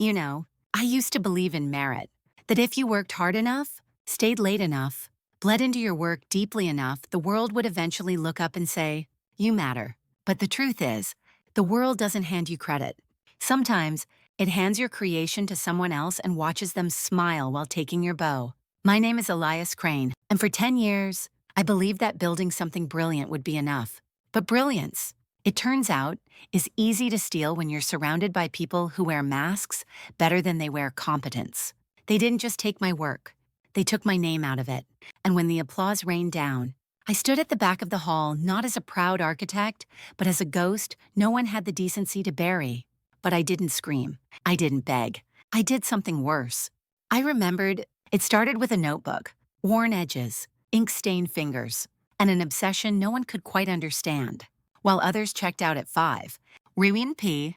You know, I used to believe in merit, that if you worked hard enough, stayed late enough, bled into your work deeply enough, the world would eventually look up and say, "You matter." But the truth is, the world doesn't hand you credit. Sometimes, it hands your creation to someone else and watches them smile while taking your bow. My name is Elias Crane, and for 10 years, I believed that building something brilliant would be enough. But brilliance, it turns out, is easy to steal when you're surrounded by people who wear masks better than they wear competence. They didn't just take my work, they took my name out of it. And when the applause rained down, I stood at the back of the hall not as a proud architect, but as a ghost no one had the decency to bury. But I didn't scream. I didn't beg. I did something worse. I remembered it started with a notebook, worn edges, ink-stained fingers, and an obsession no one could quite understand. While others checked out at 5, Ruin P.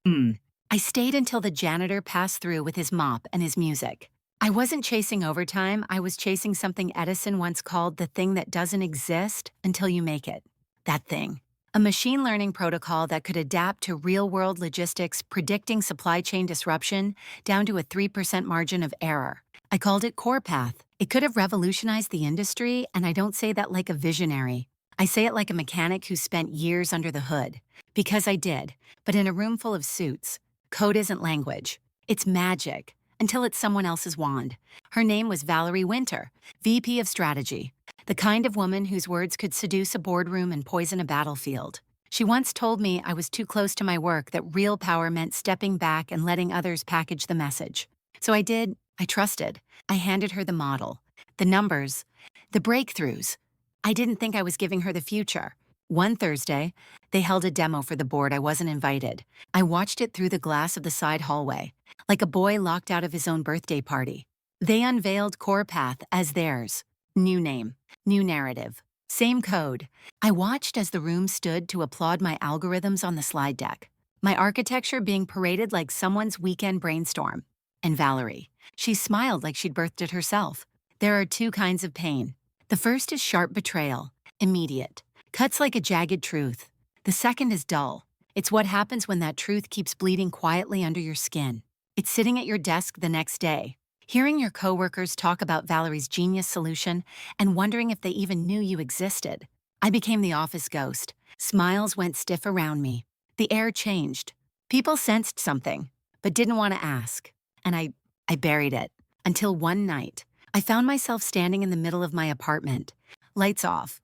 I stayed until the janitor passed through with his mop and his music. I wasn't chasing overtime, I was chasing something Edison once called the thing that doesn't exist until you make it. That thing. A machine learning protocol that could adapt to real-world logistics, predicting supply chain disruption down to a 3% margin of error. I called it CorePath. It could have revolutionized the industry, and I don't say that like a visionary. I say it like a mechanic who spent years under the hood. Because I did, but in a room full of suits. Code isn't language. It's magic, until it's someone else's wand. Her name was Valerie Winter, VP of Strategy. The kind of woman whose words could seduce a boardroom and poison a battlefield. She once told me I was too close to my work, that real power meant stepping back and letting others package the message. So I did. I trusted. I handed her the model, the numbers, the breakthroughs. I didn't think I was giving her the future. One Thursday, they held a demo for the board. I wasn't invited. I watched it through the glass of the side hallway, like a boy locked out of his own birthday party. They unveiled CorePath as theirs. New name, new narrative, same code. I watched as the room stood to applaud my algorithms on the slide deck, my architecture being paraded like someone's weekend brainstorm. And Valerie, she smiled like she'd birthed it herself. There are two kinds of pain. The first is sharp betrayal, immediate, cuts like a jagged truth. The second is dull. It's what happens when that truth keeps bleeding quietly under your skin. It's sitting at your desk the next day, hearing your coworkers talk about Valerie's genius solution and wondering if they even knew you existed. I became the office ghost. Smiles went stiff around me. The air changed. People sensed something, but didn't want to ask. And I buried it. Until one night, I found myself standing in the middle of my apartment, lights off,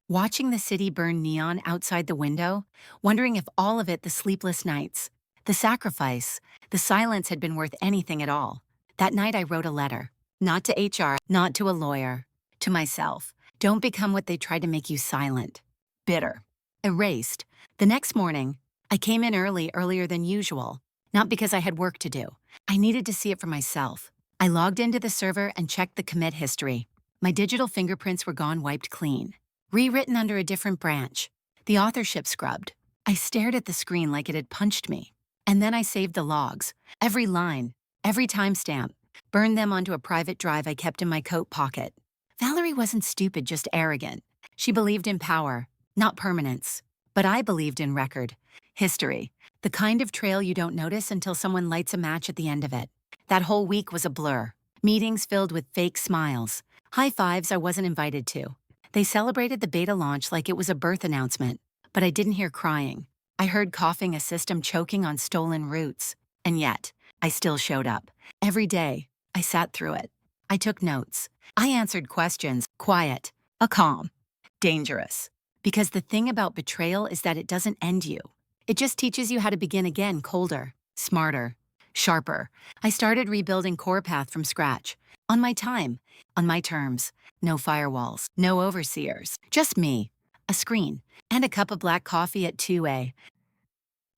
watching the city burn neon outside the window, wondering if all of it, the sleepless nights, the sacrifice, the silence had been worth anything at all. That night I wrote a letter, not to HR, not to a lawyer, to myself. Don't become what they tried to make you silent. Bitter. Erased. The next morning, I came in earlier than usual, not because I had work to do. I needed to see it for myself. I logged into the server and checked the commit history. My digital fingerprints were gone, wiped clean. Rewritten under a different branch. The authorship scrubbed. I stared at the screen like it had punched me. And then I saved the logs. Every line, every timestamp. Burned them onto a private drive I kept in my coat pocket. Valerie wasn't stupid, just arrogant. She believed in power, not permanence. But I believed in record. History. The kind of trail you don't notice until someone lights a match at the end of it. That whole week was a blur. Meetings filled with fake smiles. High fives I wasn't invited to. They celebrated the beta launch like it was a birth announcement. But I didn't hear crying. I heard coughing, a system choking on stolen roots. And yet, I still showed up. Every day, I sat through it. I took notes. I answered questions. Quiet. A calm. Dangerous. Because the thing about betrayal is that it doesn't end you. It just teaches you how to begin again, colder, smarter, sharper. I started rebuilding CorePath from scratch. On my time. On my terms. No firewalls. No overseers. Just me. A screen. And a cup of black coffee at 2 a.m.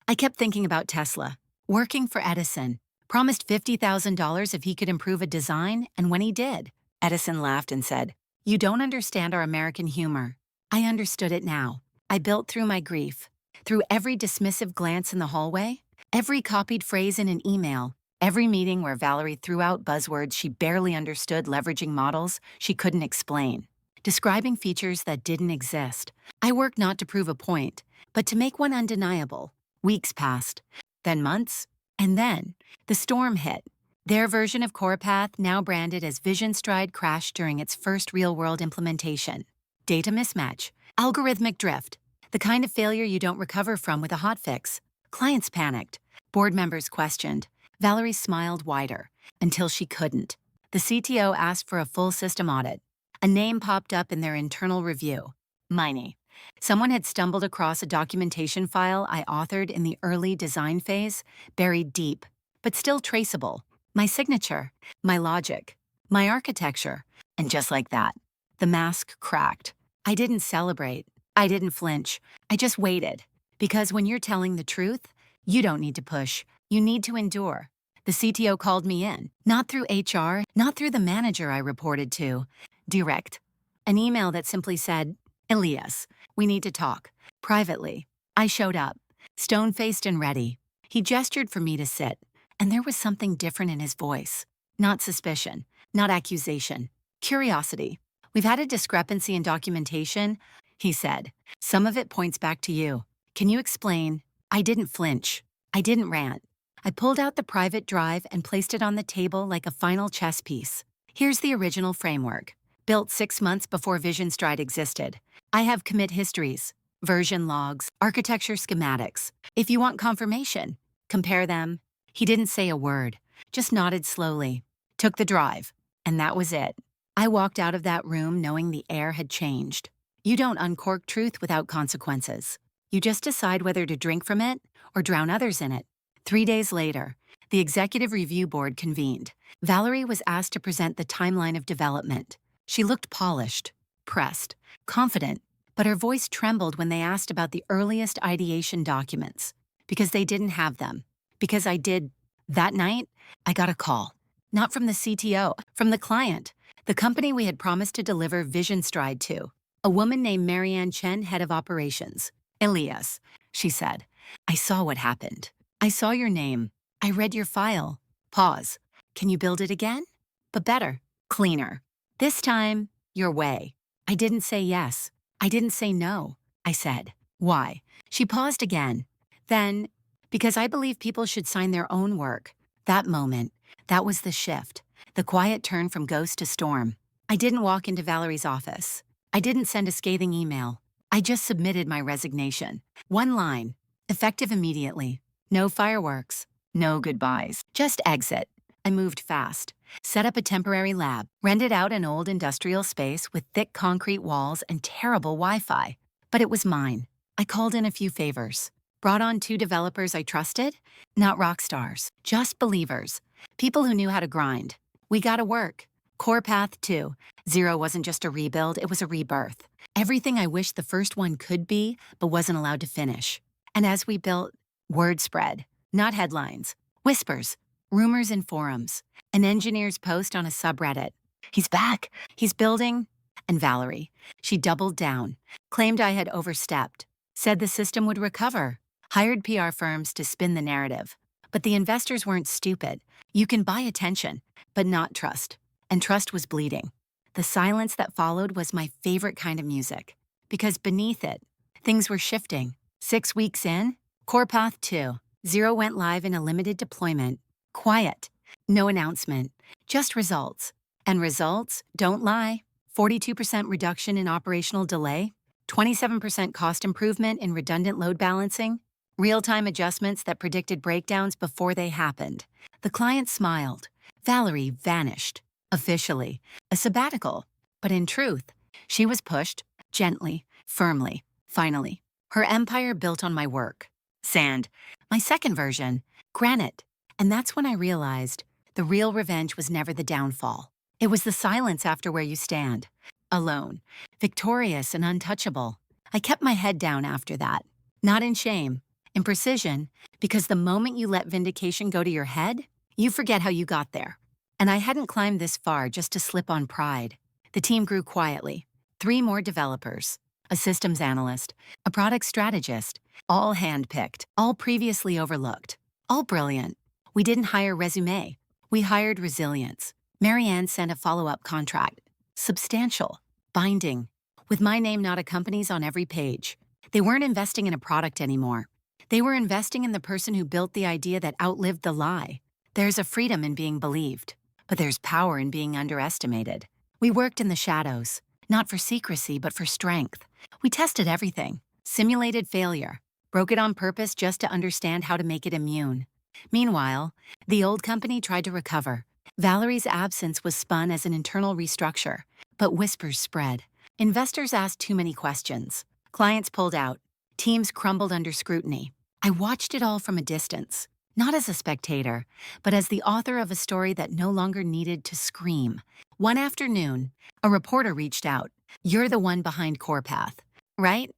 I kept thinking about Tesla. Working for Edison. Promised $50,000 if he could improve a design, and when he did, Edison laughed and said, "You don't understand our American humor." I understood it now. I built through my grief. Through every dismissive glance in the hallway, every copied phrase in an email, every meeting where Valerie threw out buzzwords she barely understood, leveraging models she couldn't explain, describing features that didn't exist. I worked not to prove a point, but to make one undeniable. Weeks passed, then months, and then the storm hit. Their version of CorePath, now branded as Vision Stride, crashed during its first real-world implementation. Data mismatch, algorithmic drift, the kind of failure you don't recover from with a hotfix. Clients panicked. Board members questioned. Valerie smiled wider, until she couldn't. The CTO asked for a full system audit. A name popped up in their internal review. Miney. Someone had stumbled across a documentation file I authored in the early design phase, buried deep, but still traceable. My signature, my logic, my architecture. And just like that, the mask cracked. I didn't celebrate. I didn't flinch. I just waited. Because when you're telling the truth, you don't need to push. You need to endure. The CTO called me in, not through HR, not through the manager I reported to. Direct. An email that simply said, Elias, we need to talk. Privately. I showed up, stone-faced and ready. He gestured for me to sit, and there was something different in his voice. Not suspicion, not accusation, curiosity. We've had a discrepancy in documentation, he said. Some of it points back to you. Can you explain? I didn't flinch. I didn't rant. I pulled out the private drive and placed it on the table like a final chess piece. Here's the original framework, built 6 months before Vision Stride existed. I have commit histories, version logs, architecture schematics. If you want confirmation, compare them. He didn't say a word, just nodded slowly, took the drive, and that was it. I walked out of that room knowing the air had changed. You don't uncork truth without consequences. You just decide whether to drink from it or drown others in it. 3 days later, the executive review board convened. Valerie was asked to present the timeline of development. She looked polished, pressed, confident, but her voice trembled when they asked about the earliest ideation documents. Because they didn't have them. Because I did. That night, I got a call. Not from the CTO, from the client, the company we had promised to deliver Vision Stride to. A woman named Marianne Chen, head of operations. Elias, she said, I saw what happened. I saw your name. I read your file. Pause. Can you build it again? But better, cleaner. This time, your way. I didn't say yes. I didn't say no. I said, why? She paused again. Then, because I believe people should sign their own work. That moment, that was the shift. The quiet turn from ghost to storm. I didn't walk into Valerie's office. I didn't send a scathing email. I just submitted my resignation. One line, effective immediately. No fireworks, no goodbyes, just exit. I moved fast, set up a temporary lab, rented out an old industrial space with thick concrete walls and terrible Wi-Fi. But it was mine. I called in a few favors. Brought on 2 developers I trusted, not rock stars, just believers. People who knew how to grind. We got to work. CorePath 2. 0 wasn't just a rebuild, it was a rebirth. Everything I wished the first one could be, but wasn't allowed to finish. And as we built, word spread. Not headlines. Whispers. Rumors in forums. An engineer's post on a subreddit. He's back. He's building. And Valerie. She doubled down. Claimed I had overstepped. Said the system would recover. Hired PR firms to spin the narrative. But the investors weren't stupid. You can buy attention, but not trust. And trust was bleeding. The silence that followed was my favorite kind of music. Because beneath it, things were shifting. 6 weeks in, CorePath 2. 0 went live in a limited deployment. Quiet. No announcement. Just results. And results, don't lie. 42% reduction in operational delay. 27% cost improvement in redundant load balancing. Real-time adjustments that predicted breakdowns before they happened. The client smiled. Valerie vanished. Officially. A sabbatical. But in truth, she was pushed, gently, firmly, finally. Her empire built on my work. Sand. My second version. Granite. And that's when I realized the real revenge was never the downfall. It was the silence after where you stand. Alone. Victorious and untouchable. I kept my head down after that. Not in shame. In precision, because the moment you let vindication go to your head, you forget how you got there. And I hadn't climbed this far just to slip on pride. The team grew quietly. 3 more developers, a systems analyst, a product strategist, all hand-picked, all previously overlooked, all brilliant. We didn't hire resume. We hired resilience. Marianne sent a follow-up contract. Substantial. Binding. With my name not a company's on every page. They weren't investing in a product anymore. They were investing in the person who built the idea that outlived the lie. There's a freedom in being believed, but there's power in being underestimated. We worked in the shadows, not for secrecy, but for strength. We tested everything, simulated failure, broke it on purpose just to understand how to make it immune. Meanwhile, the old company tried to recover. Valerie's absence was spun as an internal restructure, but whispers spread. Investors asked too many questions. Clients pulled out. Teams crumbled under scrutiny. I watched it all from a distance, not as a spectator, but as the author of a story that no longer needed to scream. One afternoon, a reporter reached out. "You're the one behind CorePath, right?"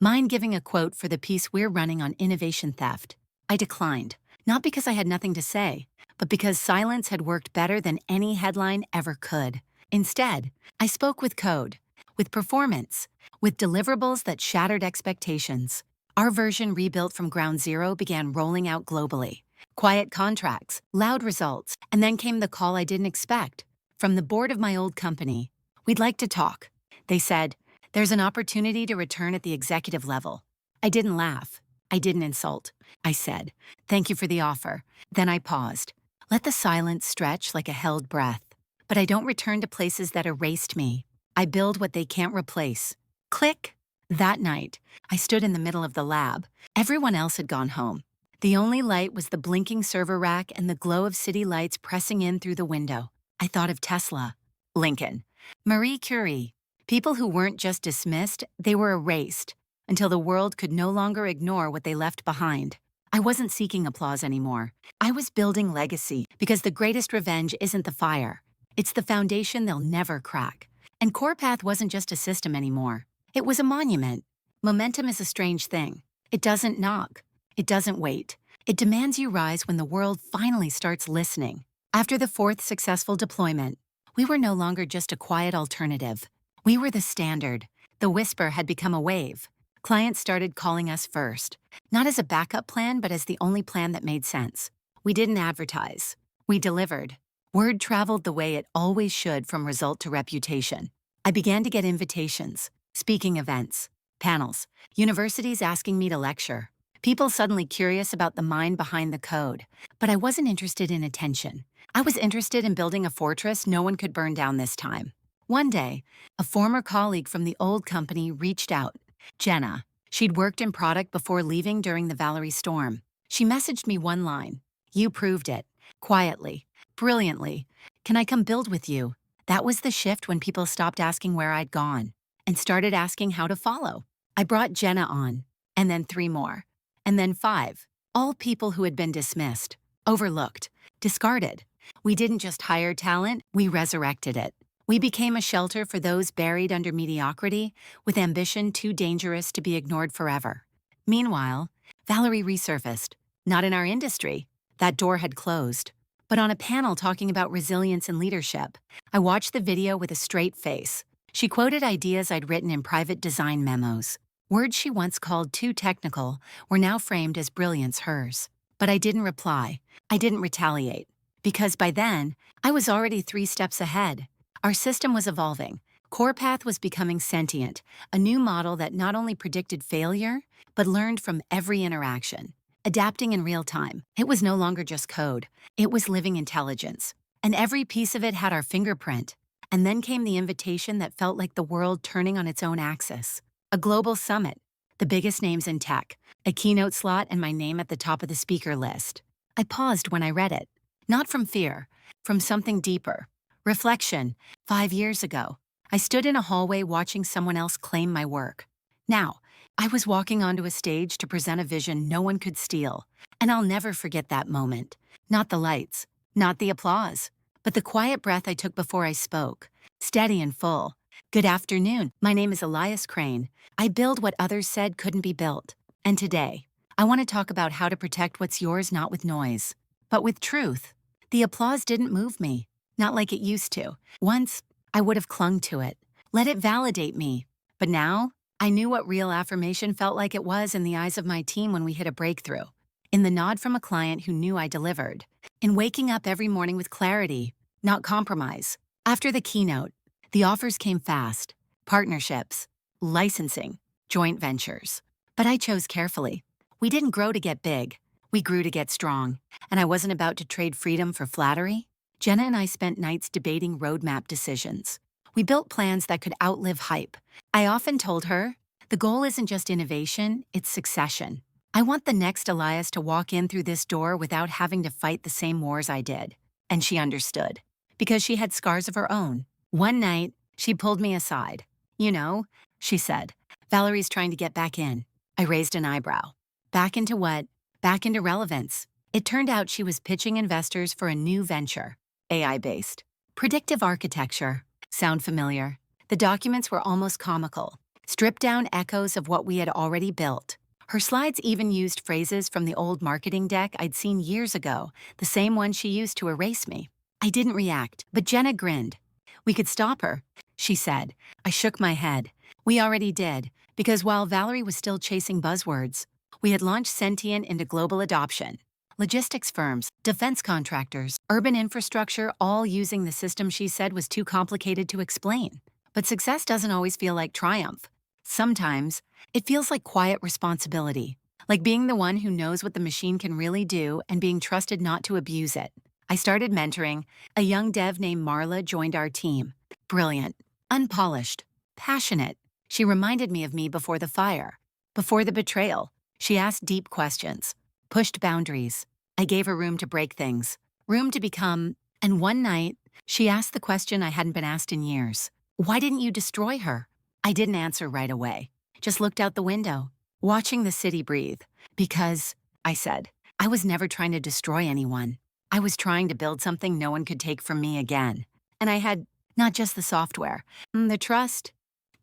Mind giving a quote for the piece we're running on innovation theft? I declined, not because I had nothing to say, but because silence had worked better than any headline ever could. Instead, I spoke with code, with performance, with deliverables that shattered expectations. Our version, rebuilt from ground zero, began rolling out globally. Quiet contracts, loud results, and then came the call I didn't expect. From the board of my old company. "We'd like to talk." They said, "There's an opportunity to return at the executive level." I didn't laugh. I didn't insult. I said, "Thank you for the offer." Then I paused. Let the silence stretch like a held breath. But I don't return to places that erased me. I build what they can't replace. Click. That night, I stood in the middle of the lab. Everyone else had gone home. The only light was the blinking server rack and the glow of city lights pressing in through the window. I thought of Tesla, Lincoln, Marie Curie. People who weren't just dismissed, they were erased, until the world could no longer ignore what they left behind. I wasn't seeking applause anymore. I was building legacy, because the greatest revenge isn't the fire. It's the foundation they'll never crack. And CorePath wasn't just a system anymore. It was a monument. Momentum is a strange thing. It doesn't knock. It doesn't wait. It demands you rise when the world finally starts listening. After the fourth successful deployment, we were no longer just a quiet alternative. We were the standard. The whisper had become a wave. Clients started calling us first, not as a backup plan, but as the only plan that made sense. We didn't advertise. We delivered. Word traveled the way it always should, from result to reputation. I began to get invitations, speaking events, panels, universities asking me to lecture. People suddenly curious about the mind behind the code. But I wasn't interested in attention. I was interested in building a fortress no one could burn down this time. One day, a former colleague from the old company reached out. Jenna. She'd worked in product before leaving during the Valerie storm. She messaged me one line. "You proved it. Quietly. Brilliantly. Can I come build with you?" That was the shift when people stopped asking where I'd gone and started asking how to follow. I brought Jenna on, and then 3 more, and then 5. All people who had been dismissed, overlooked, discarded. We didn't just hire talent, we resurrected it. We became a shelter for those buried under mediocrity, with ambition too dangerous to be ignored forever. Meanwhile, Valerie resurfaced, not in our industry. That door had closed. But on a panel talking about resilience and leadership. I watched the video with a straight face. She quoted ideas I'd written in private design memos. Words she once called too technical were now framed as brilliance hers. But I didn't reply. I didn't retaliate. Because by then, I was already 3 steps ahead. Our system was evolving. CorePath was becoming sentient, a new model that not only predicted failure, but learned from every interaction. Adapting in real time. It was no longer just code. It was living intelligence. And every piece of it had our fingerprint. And then came the invitation that felt like the world turning on its own axis. A global summit. The biggest names in tech. A keynote slot and my name at the top of the speaker list. I paused when I read it. Not from fear. From something deeper. Reflection. 5 years ago, I stood in a hallway watching someone else claim my work. Now, I was walking onto a stage to present a vision no one could steal. And I'll never forget that moment. Not the lights, not the applause, but the quiet breath I took before I spoke. Steady and full. "Good afternoon. My name is Elias Crane. I build what others said couldn't be built. And today, I want to talk about how to protect what's yours, not with noise, but with truth." The applause didn't move me. Not like it used to. Once, I would have clung to it. Let it validate me. But now, I knew what real affirmation felt like it was in the eyes of my team when we hit a breakthrough. In the nod from a client who knew I delivered. In waking up every morning with clarity, not compromise. After the keynote, the offers came fast. Partnerships, licensing, joint ventures. But I chose carefully. We didn't grow to get big. We grew to get strong, and I wasn't about to trade freedom for flattery. Jenna and I spent nights debating roadmap decisions. We built plans that could outlive hype. I often told her, the goal isn't just innovation, it's succession. I want the next Elias to walk in through this door without having to fight the same wars I did. And she understood, because she had scars of her own. One night, she pulled me aside. You know, she said, Valerie's trying to get back in. I raised an eyebrow. Back into what? Back into relevance. It turned out she was pitching investors for a new venture, AI-based. Predictive architecture. Sound familiar? The documents were almost comical, stripped-down echoes of what we had already built. Her slides even used phrases from the old marketing deck I'd seen years ago, the same one she used to erase me. I didn't react, but Jenna grinned. We could stop her, she said. I shook my head. We already did, because while Valerie was still chasing buzzwords, we had launched Sentient into global adoption. Logistics firms, defense contractors, urban infrastructure, all using the system she said was too complicated to explain. But success doesn't always feel like triumph. Sometimes, it feels like quiet responsibility, like being the one who knows what the machine can really do and being trusted not to abuse it. I started mentoring. A young dev named Marla joined our team. Brilliant, unpolished, passionate. She reminded me of me before the fire, before the betrayal. She asked deep questions, pushed boundaries. I gave her room to break things, room to become, and one night, she asked the question I hadn't been asked in years. Why didn't you destroy her? I didn't answer right away, just looked out the window, watching the city breathe. Because, I said, I was never trying to destroy anyone. I was trying to build something no one could take from me again. And I had not just the software, the trust,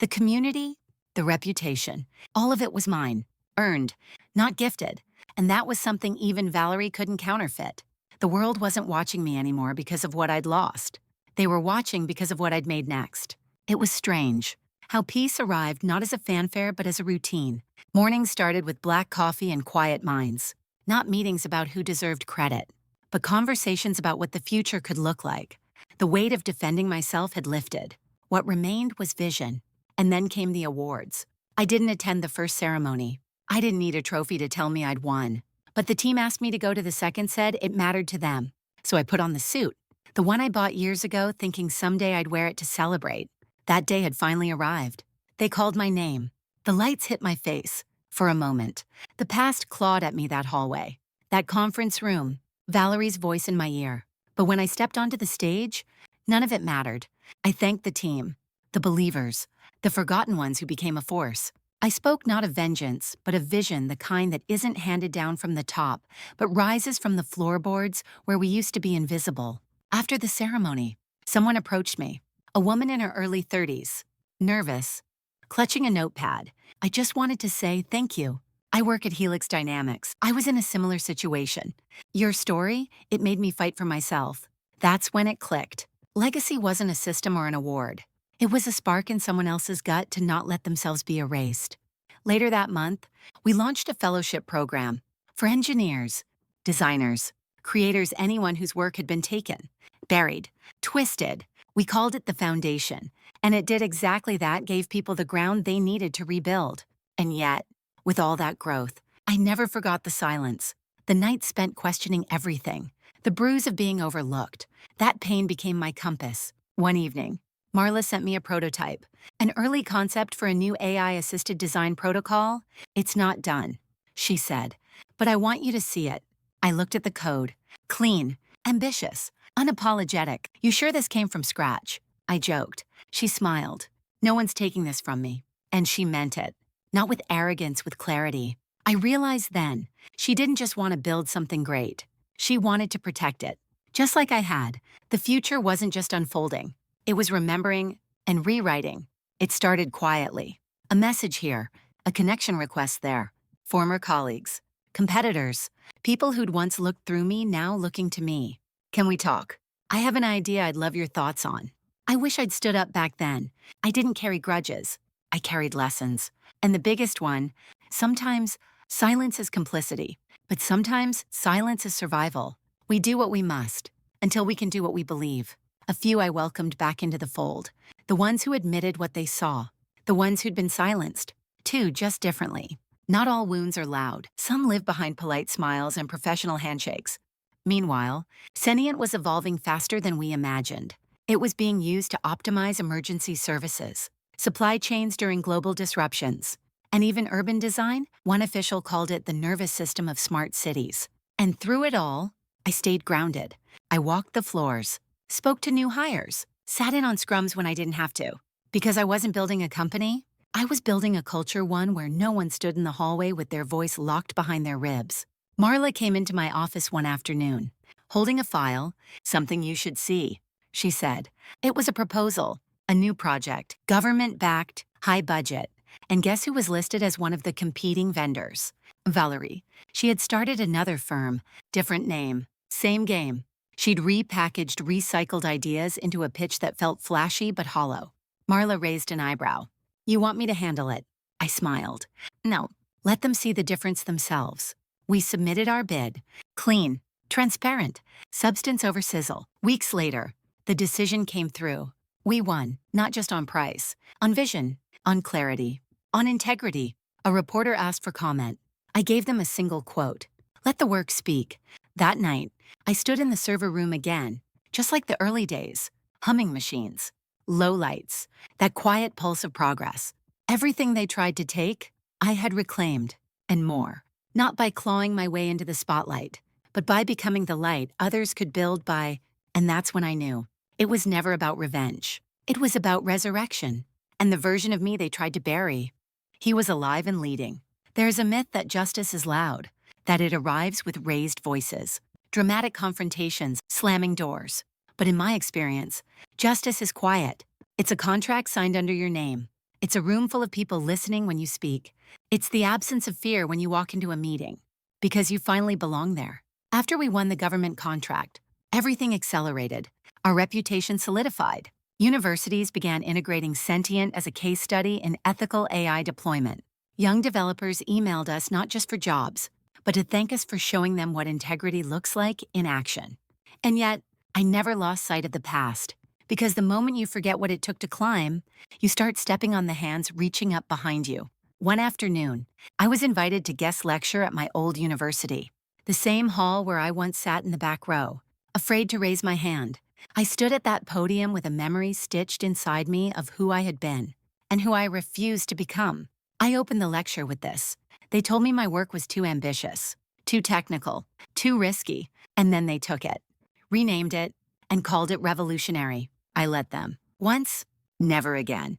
the community, the reputation. All of it was mine, earned, not gifted. And that was something even Valerie couldn't counterfeit. The world wasn't watching me anymore because of what I'd lost. They were watching because of what I'd made next. It was strange how peace arrived not as a fanfare but as a routine. Mornings started with black coffee and quiet minds. Not meetings about who deserved credit, but conversations about what the future could look like. The weight of defending myself had lifted. What remained was vision. And then came the awards. I didn't attend the first ceremony. I didn't need a trophy to tell me I'd won. But the team asked me to go to the second, said it mattered to them. So I put on the suit, the one I bought years ago thinking someday I'd wear it to celebrate. That day had finally arrived. They called my name. The lights hit my face. For a moment, the past clawed at me that hallway, that conference room, Valerie's voice in my ear. But when I stepped onto the stage, none of it mattered. I thanked the team, the believers, the forgotten ones who became a force. I spoke not of vengeance, but of vision, the kind that isn't handed down from the top, but rises from the floorboards where we used to be invisible. After the ceremony, someone approached me, a woman in her early 30s, nervous, clutching a notepad. I just wanted to say thank you. I work at Helix Dynamics. I was in a similar situation. Your story, it made me fight for myself. That's when it clicked. Legacy wasn't a system or an award. It was a spark in someone else's gut to not let themselves be erased. Later that month, we launched a fellowship program for engineers, designers, creators, anyone whose work had been taken, buried, twisted. We called it the Foundation, and it did exactly that, gave people the ground they needed to rebuild. And yet, with all that growth, I never forgot the silence, the nights spent questioning everything, the bruise of being overlooked. That pain became my compass. One evening, Marla sent me a prototype, an early concept for a new AI-assisted design protocol. It's not done, she said, but I want you to see it. I looked at the code. Clean, ambitious, unapologetic. You sure this came from scratch? I joked. She smiled. No one's taking this from me. And she meant it. Not with arrogance, with clarity. I realized then, she didn't just want to build something great. She wanted to protect it. Just like I had, the future wasn't just unfolding. It was remembering and rewriting. It started quietly. A message here, a connection request there. Former colleagues, competitors, people who'd once looked through me, now looking to me. Can we talk? I have an idea I'd love your thoughts on. I wish I'd stood up back then. I didn't carry grudges. I carried lessons. And the biggest one, sometimes silence is complicity, but sometimes silence is survival. We do what we must, until we can do what we believe. A few I welcomed back into the fold, the ones who admitted what they saw, the ones who'd been silenced, too, just differently. Not all wounds are loud. Some live behind polite smiles and professional handshakes. Meanwhile, Sentient was evolving faster than we imagined. It was being used to optimize emergency services, supply chains during global disruptions, and even urban design. One official called it the nervous system of smart cities. And through it all, I stayed grounded. I walked the floors, spoke to new hires, sat in on scrums when I didn't have to. Because I wasn't building a company, I was building a culture, one where no one stood in the hallway with their voice locked behind their ribs. Marla came into my office one afternoon, holding a file. "Something you should see," she said. It was a proposal, a new project, government-backed, high budget. And guess who was listed as one of the competing vendors? Valerie. She had started another firm, different name, same game. She'd repackaged recycled ideas into a pitch that felt flashy but hollow. Marla raised an eyebrow. "You want me to handle it?" I smiled. "No, let them see the difference themselves." We submitted our bid. Clean, transparent, substance over sizzle. Weeks later, the decision came through. We won, not just on price, on vision, on clarity, on integrity. A reporter asked for comment. I gave them a single quote. Let the work speak. That night, I stood in the server room again, just like the early days. Humming machines, low lights, that quiet pulse of progress. Everything they tried to take, I had reclaimed, and more. Not by clawing my way into the spotlight, but by becoming the light others could build by, and that's when I knew. It was never about revenge. It was about resurrection. And the version of me they tried to bury, he was alive and leading. There is a myth that justice is loud, that it arrives with raised voices, dramatic confrontations, slamming doors. But in my experience, justice is quiet. It's a contract signed under your name. It's a room full of people listening when you speak. It's the absence of fear when you walk into a meeting, because you finally belong there. After we won the government contract, everything accelerated. Our reputation solidified. Universities began integrating Sentient as a case study in ethical AI deployment. Young developers emailed us not just for jobs, but to thank us for showing them what integrity looks like in action. And yet, I never lost sight of the past, because the moment you forget what it took to climb, you start stepping on the hands reaching up behind you. One afternoon, I was invited to guest lecture at my old university, the same hall where I once sat in the back row, afraid to raise my hand. I stood at that podium with a memory stitched inside me of who I had been and who I refused to become. I opened the lecture with this. They told me my work was too ambitious, too technical, too risky, and then they took it, renamed it, and called it revolutionary. I let them. Once, never again.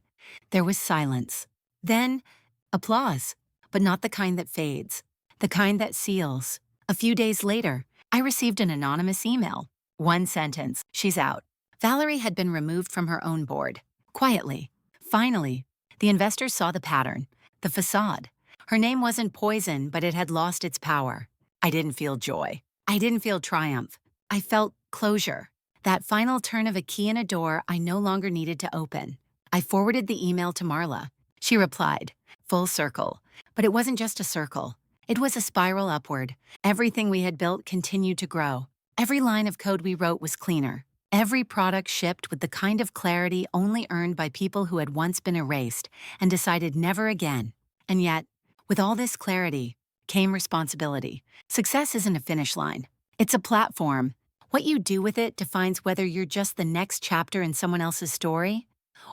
There was silence. Then, applause, but not the kind that fades, the kind that seals. A few days later, I received an anonymous email. One sentence, "She's out." Valerie had been removed from her own board. Quietly. Finally, the investors saw the pattern, the facade. Her name wasn't poison, but it had lost its power. I didn't feel joy. I didn't feel triumph. I felt closure. That final turn of a key in a door I no longer needed to open. I forwarded the email to Marla. She replied, full circle. But it wasn't just a circle. It was a spiral upward. Everything we had built continued to grow. Every line of code we wrote was cleaner. Every product shipped with the kind of clarity only earned by people who had once been erased and decided never again. And yet, with all this clarity, came responsibility. Success isn't a finish line. It's a platform. What you do with it defines whether you're just the next chapter in someone else's story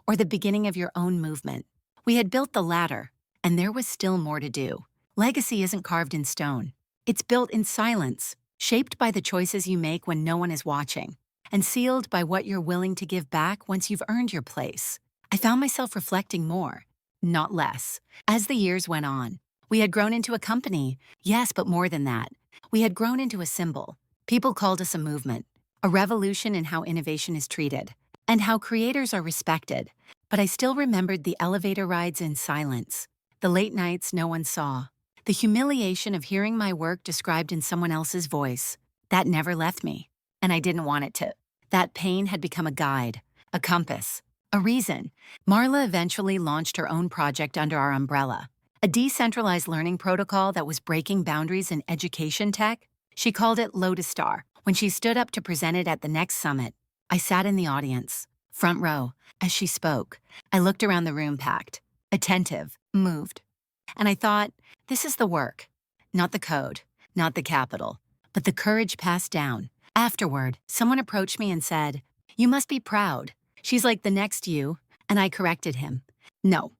or the beginning of your own movement. We had built the latter, and there was still more to do. Legacy isn't carved in stone. It's built in silence, shaped by the choices you make when no one is watching, and sealed by what you're willing to give back once you've earned your place. I found myself reflecting more, not less. As the years went on, we had grown into a company. Yes, but more than that. We had grown into a symbol. People called us a movement, a revolution in how innovation is treated, and how creators are respected. But I still remembered the elevator rides in silence, the late nights no one saw, the humiliation of hearing my work described in someone else's voice. That never left me, and I didn't want it to. That pain had become a guide, a compass, a reason. Marla eventually launched her own project under our umbrella, a decentralized learning protocol that was breaking boundaries in education tech. She called it Lotus Star. When she stood up to present it at the next summit, I sat in the audience, front row, as she spoke. I looked around the room packed, attentive, moved. And I thought, This is the work. Not the code, not the capital, but the courage passed down. Afterward, someone approached me and said, "You must be proud. She's like the next you," and I corrected him. "No.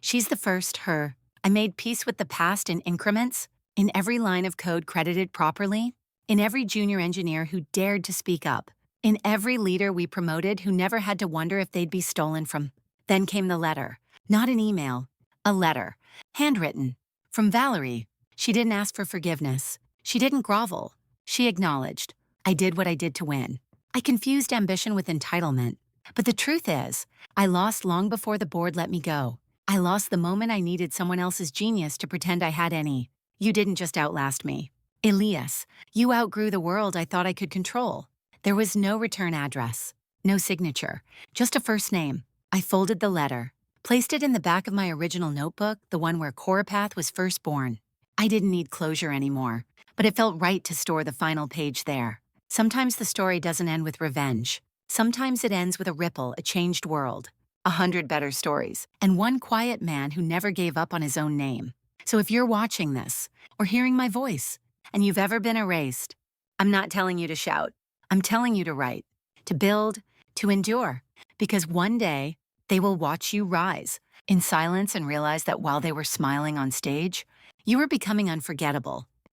She's the first, her. I made peace with the past in increments, in every line of code credited properly, in every junior engineer who dared to speak up, in every leader we promoted who never had to wonder if they'd be stolen from." Then came the letter. Not an email, a letter, handwritten, from Valerie. She didn't ask for forgiveness. She didn't grovel. She acknowledged, "I did what I did to win." I confused ambition with entitlement. But the truth is, I lost long before the board let me go. I lost the moment I needed someone else's genius to pretend I had any. You didn't just outlast me. Elias, you outgrew the world I thought I could control. There was no return address, no signature, just a first name. I folded the letter, placed it in the back of my original notebook, the one where Corapath was first born. I didn't need closure anymore, but it felt right to store the final page there. Sometimes the story doesn't end with revenge. Sometimes it ends with a ripple, a changed world, 100 better stories, and one quiet man who never gave up on his own name. So if you're watching this, or hearing my voice, and you've ever been erased, I'm not telling you to shout. I'm telling you to write, to build, to endure, because one day they will watch you rise in silence and realize that while they were smiling on stage, you were becoming unforgettable.